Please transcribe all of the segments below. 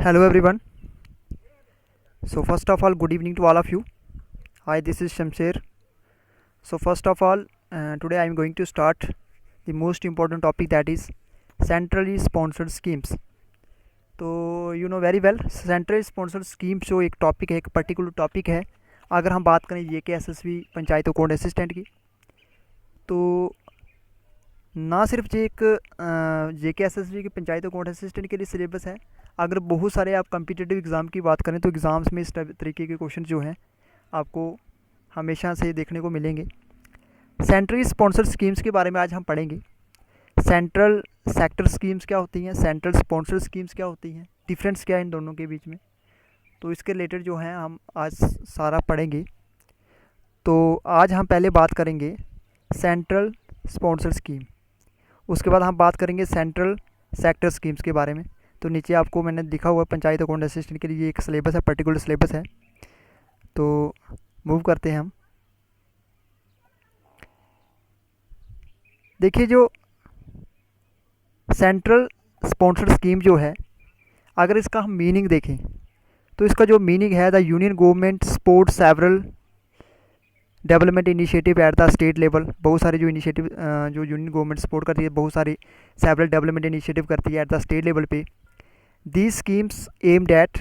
Hello everyone. So first of all, good evening to all of you. Hi, this is Shamsher. So first of all, today I am going to start the most important topic, that is centrally sponsored schemes. तो you know very well, central sponsored scheme जो एक topic है, एक particular topic है। अगर हम बात करें ये के एसएसबी पंचायत अकाउंट असिस्टेंट की, तो ना सिर्फ जे के एस एस बी की पंचायत अकाउंट असिस्टेंट के लिए सिलेबस है। अगर बहुत सारे आप कम्पिटिटिव एग्ज़ाम की बात करें तो एग्ज़ाम्स में इस तरीके के क्वेश्चन जो हैं आपको हमेशा से देखने को मिलेंगे। सेंट्रल स्पॉन्सर्ड स्कीम्स के बारे में आज हम पढ़ेंगे। सेंट्रल सेक्टर स्कीम्स क्या होती हैं, सेंट्रल स्पॉन्सर्ड स्कीम्स क्या होती हैं, डिफरेंस क्या है इन दोनों के बीच में, तो इसके रिलेटेड जो है हम आज सारा पढ़ेंगे। तो आज हम पहले बात करेंगे सेंट्रल स्पॉन्सर्ड स्कीम, उसके बाद हम बात करेंगे सेंट्रल सेक्टर स्कीम्स के बारे में। तो नीचे आपको मैंने लिखा हुआ है पंचायत अकाउंट असिस्टेंट के लिए एक सिलेबस है, पर्टिकुलर सिलेबस है। तो मूव करते हैं हम। देखिए, जो सेंट्रल स्पॉन्सर्ड स्कीम जो है, अगर इसका हम मीनिंग देखें तो इसका जो मीनिंग है, the union government support several development initiative eight the state level. बहुत सारे जो इनिशिएटिव जो यूनियन गवर्नमेंट सपोर्ट करती है, बहुत सारे सेवरल डेवलपमेंट इनिशिएटिव करती है एट द स्टेट लेवल पे। These schemes aimed at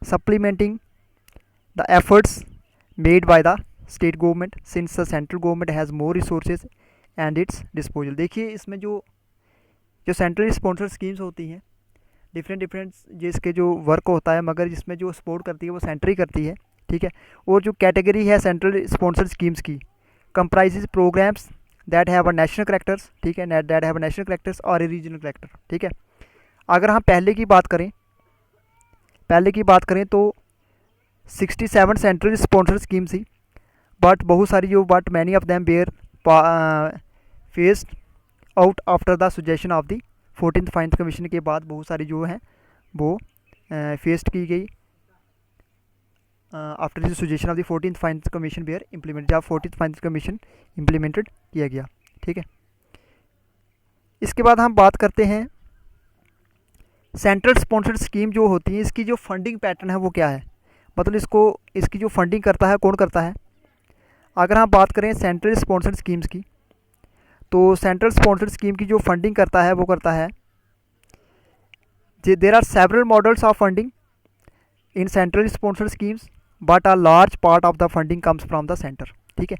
supplementing the efforts made by the state government since the central government has more resources and it's disposal. देखिए, इसमें जो जो सेंट्रल स्पॉन्सर्ड स्कीम्स होती हैं, different जिसके जो वर्क होता है, मगर जिसमें जो सपोर्ट करती है वो सेंटर ही करती है, ठीक है। और जो कैटेगरी है सेंट्रल स्पॉन्सर्ड स्कीम्स की, comprises programmes that have a national characters, ठीक है, that have a national characters और ए रीजनल करेक्टर, ठीक है। अगर हम पहले की बात करें तो 67 सेंट्रल स्पॉन्सर्ड स्कीम्स थी, but many of them were phased out after the suggestion of the 14th finance commission के बाद बहुत सारी जो हैं वो फेस्ट की गई after the suggestion of the 14th finance commission were implement, जब 14th फाइनेंस कमीशन इम्प्लीमेंटेड किया गया, ठीक है। इसके बाद हम बात करते हैं सेंट्रल स्पॉन्सर्ड स्कीम जो होती है, इसकी जो फंडिंग पैटर्न है वो क्या है, मतलब इसकी जो फंडिंग करता है कौन करता है। अगर हम बात करें सेंट्रल स्पॉन्सर्ड स्कीम्स की, तो सेंट्रल स्पॉन्सर्ड स्कीम की जो फंडिंग करता है वो करता है, there are several models of funding in central sponsored schemes but a large part of the funding comes from the centre, ठीक है।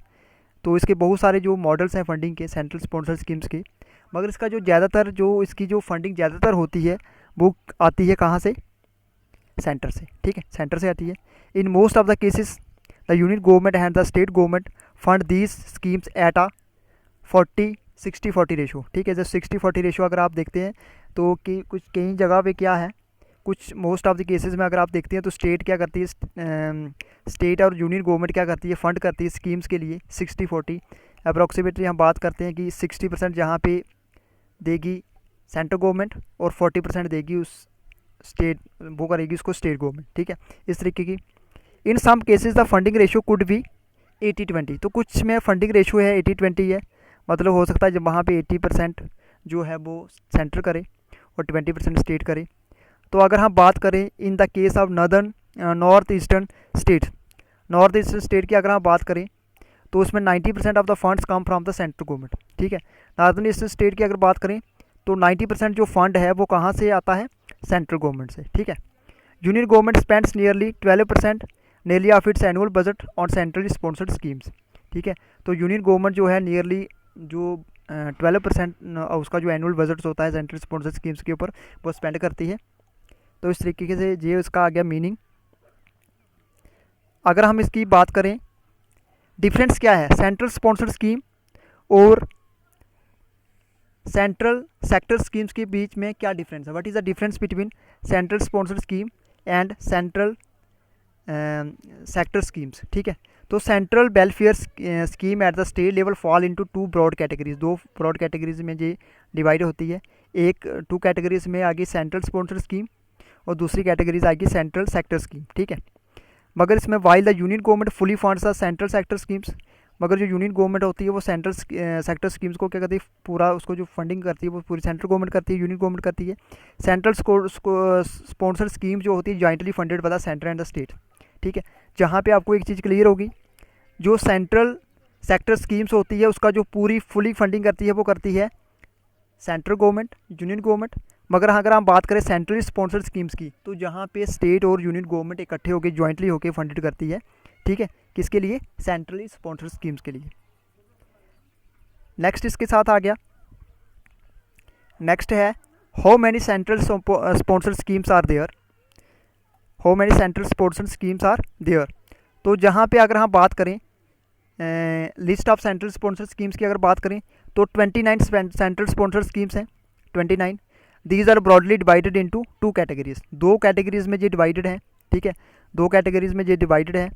तो इसके बहुत सारे जो मॉडल्स हैं फंडिंग के सेंट्रल स्पॉन्सर्ड स्कीम्स के, मगर इसका इसकी जो फंडिंग ज़्यादातर होती है वो आती है कहाँ से, सेंटर से, ठीक है, सेंटर से आती है। In most of the cases the union government and the state government fund these schemes at a 40-60-40 ratio, ठीक है। जब 60-40 रेशो अगर आप देखते हैं तो कि कुछ कई जगह पे क्या है, कुछ मोस्ट ऑफ द केसेस में अगर आप देखते हैं तो स्टेट क्या करती है, स्टेट और यूनियन गवर्नमेंट क्या करती है, फंड करती है स्कीम्स के लिए 60-40। अप्रॉक्सीमेटली हम बात करते हैं कि 60% जहाँ पे देगी सेंट्रल गवर्नमेंट और 40% देगी उस स्टेट, वो करेगी उसको स्टेट गवर्नमेंट, ठीक है, इस तरीके की। In some cases the funding ratio could be 80-20, तो कुछ में फंडिंग रेशियो है 80-20 है, मतलब हो सकता है जब वहाँ पे 80% जो है वो सेंटर करे और 20% स्टेट करे। तो अगर हम बात करें in the case of north eastern state की अगर हम बात करें तो उसमें 90% of the funds come from the central government, ठीक है। नॉर्दर्न ईस्टर्न स्टेट की अगर बात करें तो 90% जो फंड है वो कहाँ से आता है, सेंट्रल गवर्नमेंट से, ठीक है। Union government spends nearly 12% nearly of its annual budget on central sponsored schemes, ठीक है। तो यूनियन गवर्नमेंट जो है नियरली जो 12% उसका जो एनुअल बजट होता है सेंट्रल स्पॉन्सर्ड स्कीम्स के ऊपर वो स्पेंड करती है। तो इस तरीके से ये उसका आ गया मीनिंग। अगर हम इसकी बात करें डिफरेंस क्या है सेंट्रल स्पॉन्सर्ड स्कीम और सेंट्रल सेक्टर स्कीम्स के बीच में, क्या डिफरेंस है, what is the difference between central sponsored scheme and central sector schemes, ठीक है। तो central welfare scheme at the state level fall into 2 broad categories, 2 broad categories में ये डिवाइड होती है। एक 2 कैटेगरीज में आगे सेंट्रल स्पॉन्सर्ड स्कीम और दूसरी कैटेगरीज आएगी सेंट्रल सेक्टर स्कीम, ठीक है। मगर इसमें while the union government fully funds the central sector schemes, मगर जो यूनियन गवर्नमेंट होती है वो सेंट्रल सेक्टर स्कीम्स को क्या करती है, पूरा उसको जो फंडिंग करती है वो पूरी सेंट्रल गवर्नमेंट करती है, यूनियन गवर्नमेंट करती है। सेंट्रल स्पॉन्सर स्कीम जो होती है jointly funded by the centre and the state. ठीक है, जहाँ पे आपको एक चीज़ क्लियर होगी, जो सेंट्रल सेक्टर स्कीम्स होती है उसका जो पूरी फुली फंडिंग करती है वो करती है सेंट्रल गवर्नमेंट, यूनियन गवर्नमेंट। मगर अगर हम बात करें सेंट्रली स्पॉन्सर स्कीम्स की, तो जहाँ पे स्टेट और यूनियन गवर्नमेंट इकट्ठे होकर ज्वाइंटली होकर फंडेड करती है। ठीक है, किसके लिए? सेंट्रली स्पॉन्सर स्कीम्स के लिए। नेक्स्ट इसके साथ आ गया, नेक्स्ट है how many central sponsor schemes are there. How many central sponsor schemes are there. तो जहाँ पे अगर हम बात करें list of central sponsor schemes की अगर बात करें तो 29 सेंट्रल स्पॉन्सर स्कीम्स हैं, 29। These are broadly divided into 2 categories. 2 categories में ये डिवाइडेड है। ठीक है, 2 कैटेगरीज में ये डिवाइडेड है।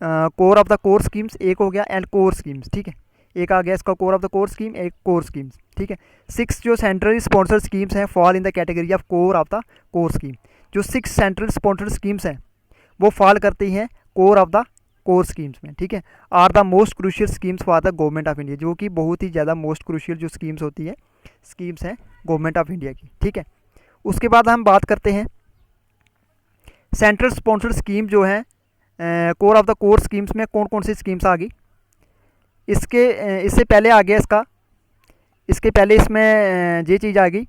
Core of the core schemes एक हो गया, एंड कोर स्कीम्स। ठीक है, एक आ गया इसका core of the core scheme, एक कोर स्कीम्स। ठीक है, 6 जो सेंट्रल स्पॉन्सर स्कीम्स हैं fall in the category of core of the core scheme. जो 6 सेंट्रल स्पॉन्सर स्कीम्स हैं वो फॉल करती हैं core of the core schemes में। ठीक है, are the most crucial schemes for the government of India, जो कि बहुत ही ज़्यादा मोस्ट क्रूशियल जो स्कीम्स होती है, स्कीम्स हैं गवर्नमेंट ऑफ इंडिया की। ठीक है, उसके बाद हम बात करते हैं सेंट्रल स्पॉन्सर स्कीम जो है core of the core schemes में कौन कौन सी स्कीम्स आ गई। इससे पहले आ गया इसके पहले इसमें ये चीज़ आ गई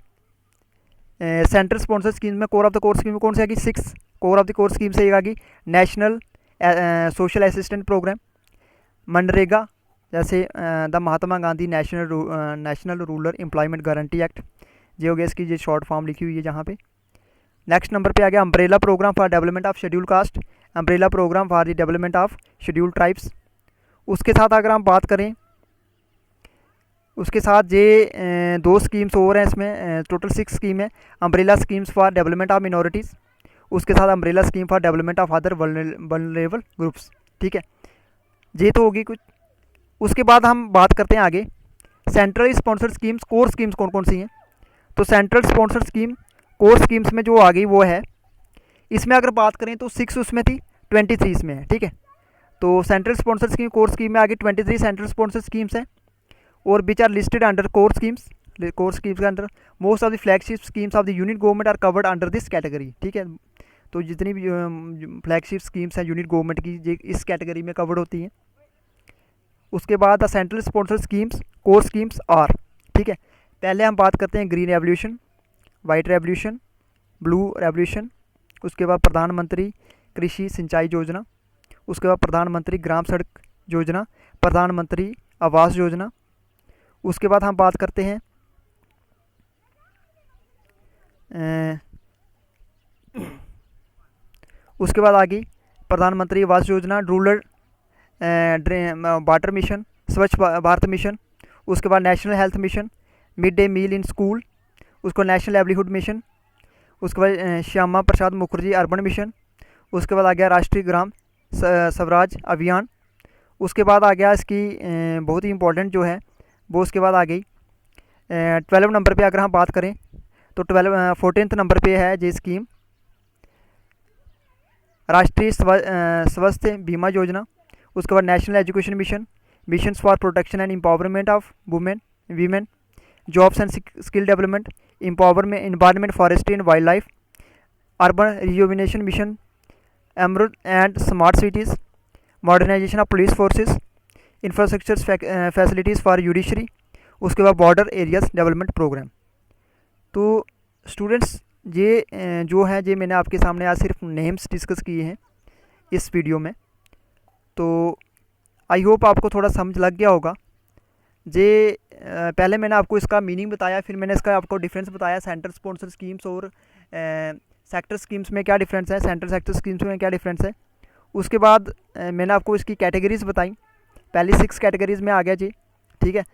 सेंट्रल स्पॉन्सर स्कीम में core of the core scheme में कौन सी आ गई? 6 core of the core scheme से एक आ गई National Social Assistant Program, MNREGA, जैसे the Mahatma Gandhi National Rural Employment Guarantee Act, ये हो गया इसकी जो शॉर्ट फॉर्म लिखी हुई है जहाँ पे। नेक्स्ट नंबर पे आ गया umbrella programme for development of schedule caste, umbrella programme for the development of schedule tribes. उसके साथ अगर हम बात करें, उसके साथ ये 2 स्कीम्स और हैं इसमें, टोटल 6 स्कीम है। Umbrella schemes for development of minorities, उसके साथ umbrella scheme for development of other vulnerable groups. ठीक है, ये तो होगी कुछ। उसके बाद हम बात करते हैं आगे central sponsor schemes core schemes कौन कौन सी हैं। तो central sponsor scheme core schemes में जो आ गई वो है, इसमें अगर बात करें तो 6 उसमें थी, 23 इसमें है। ठीक है, तो central sponsor scheme core scheme में आगे 23 सेंट्रल स्पॉन्सर स्कीम्स हैं, और which are listed under core schemes. Core schemes के under most of the flagship schemes of the union government are covered under this category. ठीक है, तो जितनी भी फ्लैगशिप स्कीम्स हैं यूनियन गवर्नमेंट की, ये इस कैटेगरी में कवर्ड होती हैं। उसके बाद the central sponsor schemes core schemes are. ठीक है, पहले हम बात करते हैं green revolution, white revolution, blue revolution. उसके बाद प्रधानमंत्री कृषि सिंचाई योजना, उसके बाद प्रधानमंत्री ग्राम सड़क योजना, प्रधानमंत्री आवास योजना। उसके बाद हम बात करते हैं उसके बाद आ गई प्रधानमंत्री Awas Yojana, rural water mission, स्वच्छ भारत मिशन। उसके बाद national health mission, mid day meal in school, उसको नेशनल लाइवलीहुड मिशन। उसके बाद श्यामा प्रसाद मुखर्जी अर्बन मिशन। उसके बाद आ गया राष्ट्रीय ग्राम स्वराज अभियान। उसके बाद आ गया इसकी बहुत ही इंपॉर्टेंट जो है वो उसके बाद आ गई 12 नंबर पे अगर हम बात करें तो 14th नंबर पे है ये स्कीम राष्ट्रीय स्वास्थ्य बीमा योजना। उसके बाद national education mission, missions for protection and empowerment of women, jobs and skill development, empowerment environment forestry and wildlife, urban rejuvenation mission, एमरूद and smart cities, modernisation of police forces, infrastructure facilities for judiciary. उसके बाद border areas development programme. तो students ये जो है ये मैंने आपके सामने आज सिर्फ नेम्स डिस्कस किए हैं इस वीडियो में। तो आई होप आपको थोड़ा समझ लग गया होगा। ये पहले मैंने आपको इसका मीनिंग बताया, फिर मैंने इसका आपको डिफरेंस बताया सेंट्रल स्पॉन्सर स्कीम्स और सेक्टर स्कीम्स में क्या डिफरेंस है, सेंट्रल सेक्टर स्कीम्स में क्या डिफरेंस है। उसके बाद मैंने आपको इसकी कैटेगरीज बताई, पहली 6 कैटेगरीज में आ गया जी। ठीक है,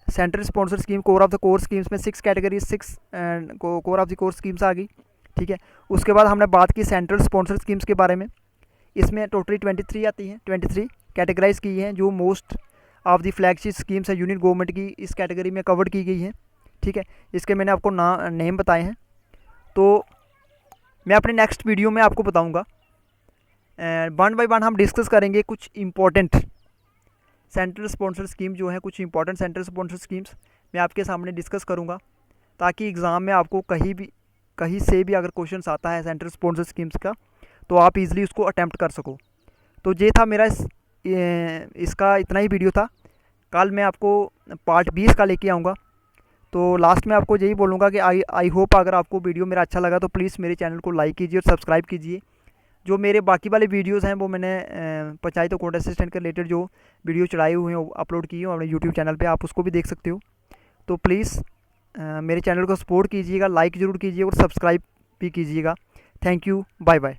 central sponsor scheme core of the core schemes में 6 categories 6 core of the core schemes आ गई। ठीक है, उसके बाद हमने बात की सेंट्रल स्पॉन्सर स्कीम्स के बारे में। इसमें टोटली 23 आती हैं, 23 कैटेगराइज की हैं जो most of the flagship schemes है यूनियन गवर्नमेंट की, इस कैटेगरी में कवर्ड की गई हैं। ठीक है, इसके मैंने आपको नेम बताए हैं। तो मैं अपने नेक्स्ट वीडियो में आपको बताऊंगा, वन बाय वन हम डिस्कस करेंगे कुछ इम्पोर्टेंट सेंट्रल स्पॉन्सर स्कीम जो है, कुछ इंपॉर्टेंट सेंट्रल स्पॉन्सर स्कीम्स मैं आपके सामने डिस्कस करूँगा, ताकि एग्ज़ाम में आपको कहीं से भी अगर क्वेश्चन आता है सेंट्रल स्पॉन्सर स्कीम्स का, तो आप इजीली उसको अटैम्प्ट कर सको। तो ये था मेरा इसका इतना ही वीडियो था। कल मैं आपको पार्ट 20 का लेके आऊँगा। तो लास्ट में आपको यही बोलूँगा कि आई होप अगर आपको वीडियो मेरा अच्छा लगा तो प्लीज़ मेरे चैनल को लाइक कीजिए और सब्सक्राइब कीजिए। जो मेरे बाकी वाले वीडियोज़ हैं वो मैंने पंचायत अकाउंट असिस्टेंट के रिलेटेड जो वीडियो चढ़ाए हुए हैं अपलोड किए हैं अपने यूट्यूब चैनल पे, आप उसको भी देख सकते हो। तो प्लीज़ मेरे चैनल को सपोर्ट कीजिएगा, लाइक ज़रूर कीजिए और सब्सक्राइब भी कीजिएगा। Thank you, bye bye.